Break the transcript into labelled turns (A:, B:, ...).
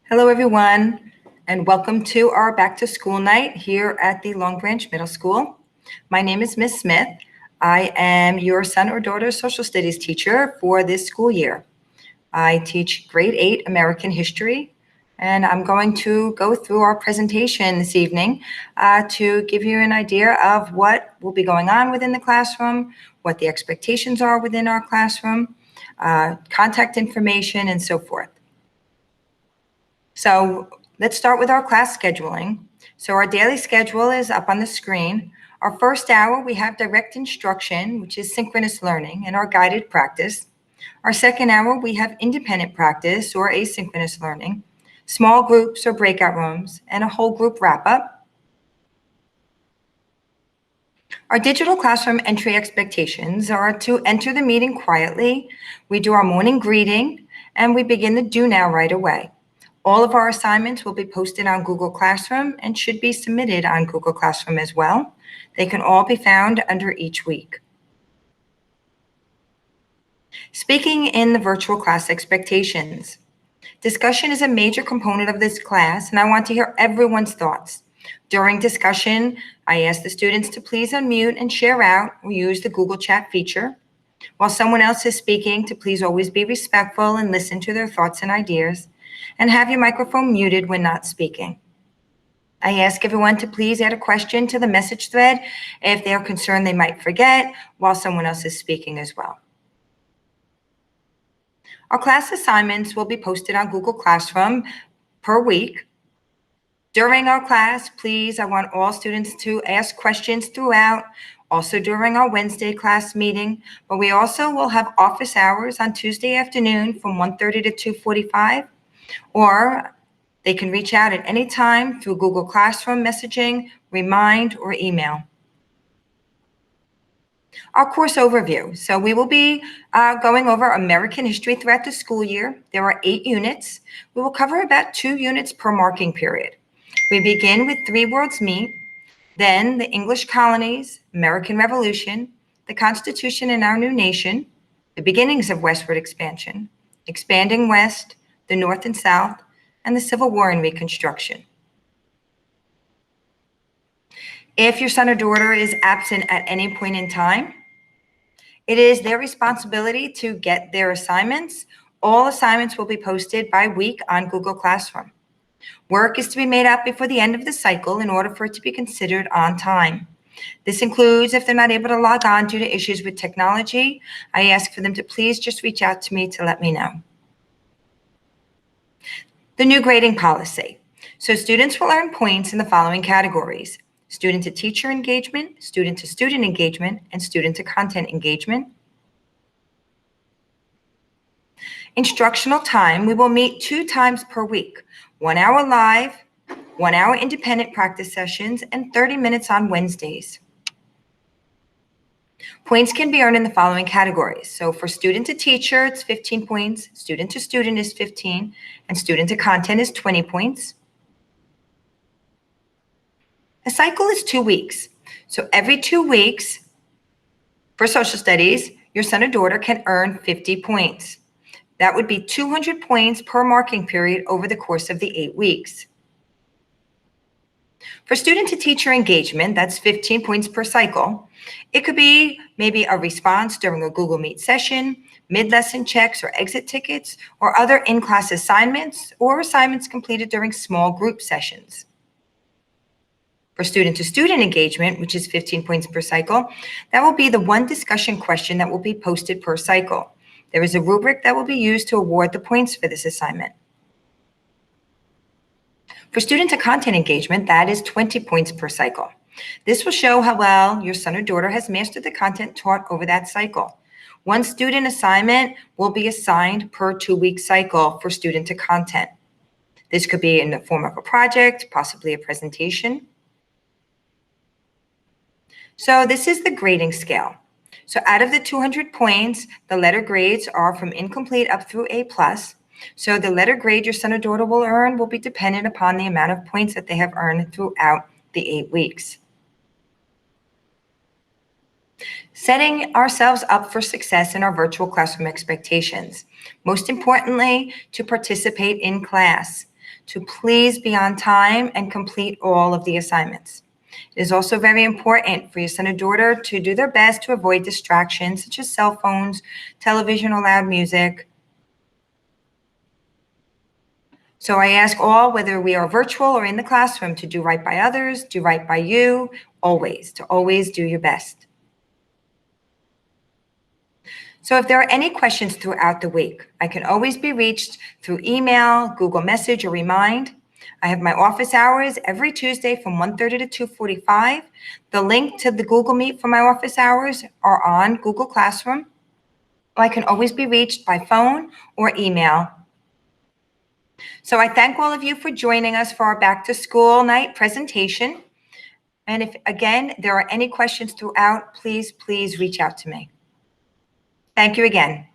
A: Hello, everyone, and welcome to our back to school night here at the Long Branch Middle School. My name is Ms. Smith. I am your son or daughter's social studies teacher for this school year. I teach grade 8 American history, and I'm going to go through our presentation this evening to give you an idea of what will be going on within the classroom, what the expectations are within our classroom, contact information, and so forth. So let's start with our class scheduling. So our daily schedule is up on the screen. Our first hour, we have direct instruction, which is synchronous learning, and our guided practice. Our second hour, we have independent practice or asynchronous learning, small groups or breakout rooms, and a whole group wrap-up. Our digital classroom entry expectations are to enter the meeting quietly. We do our morning greeting, and we begin the do now right away. All of our assignments will be posted on Google Classroom and should be submitted on Google Classroom as well. They can all be found under each week. Speaking in the virtual class expectations. Discussion is a major component of this class, and I want to hear everyone's thoughts. During discussion, I ask the students to please unmute and share out or use the Google Chat feature. While someone else is speaking, to please always be respectful and listen to their thoughts and ideas, and have your microphone muted when not speaking. I ask everyone to please add a question to the message thread if they are concerned they might forget while someone else is speaking as well. Our class assignments will be posted on Google Classroom per week. During our class, please, I want all students to ask questions throughout, also during our Wednesday class meeting, but we also will have office hours on Tuesday afternoon from 1:30 to 2:45. Or they can reach out at any time through Google Classroom messaging, Remind, or email. Our course overview. So we will be going over American history throughout the school year. There are 8 units. We will cover about 2 units per marking period. We begin with 3 Worlds Meet, then the English colonies, American Revolution, the Constitution and our new nation, the beginnings of westward expansion, expanding west, the North and South, and the Civil War and Reconstruction. If your son or daughter is absent at any point in time, it is their responsibility to get their assignments. All assignments will be posted by week on Google Classroom. Work is to be made up before the end of the cycle in order for it to be considered on time. This includes if they're not able to log on due to issues with technology, I ask for them to please just reach out to me to let me know. The new grading policy. So students will earn points in the following categories: student-to-teacher engagement, student-to-student engagement, and student-to-content engagement. Instructional time, we will meet 2 times per week, 1 hour live, 1 hour independent practice sessions, and 30 minutes on Wednesdays. Points can be earned in the following categories. So for student to teacher, it's 15 points, student to student is 15, and student to content is 20 points. A cycle is 2 weeks. So every 2 weeks for social studies, your son or daughter can earn 50 points. That would be 200 points per marking period over the course of the 8 weeks. For student-to-teacher engagement, that's 15 points per cycle. It could be maybe a response during a Google Meet session, mid-lesson checks or exit tickets, or other in-class assignments, or assignments completed during small group sessions. For student-to-student engagement, which is 15 points per cycle, that will be the one discussion question that will be posted per cycle. There is a rubric that will be used to award the points for this assignment. For student-to-content engagement, that is 20 points per cycle. This will show how well your son or daughter has mastered the content taught over that cycle. One student assignment will be assigned per 2-week cycle for student-to-content. This could be in the form of a project, possibly a presentation. So this is the grading scale. So out of the 200 points, the letter grades are from incomplete up through A+. So the letter grade your son or daughter will earn will be dependent upon the amount of points that they have earned throughout the 8 weeks. Setting ourselves up for success in our virtual classroom expectations. Most importantly, to participate in class. to please be on time and complete all of the assignments. It is also very important for your son or daughter to do their best to avoid distractions such as cell phones, television, or loud music. So I ask all, whether we are virtual or in the classroom, to do right by others, do right by you, to always do your best. So if there are any questions throughout the week, I can always be reached through email, Google Message, or Remind. I have my office hours every Tuesday from 1:30 to 2:45. The link to the Google Meet for my office hours are on Google Classroom. I can always be reached by phone or email. So I thank all of you for joining us for our back to school night presentation. And if, again, there are any questions throughout, please reach out to me. Thank you again.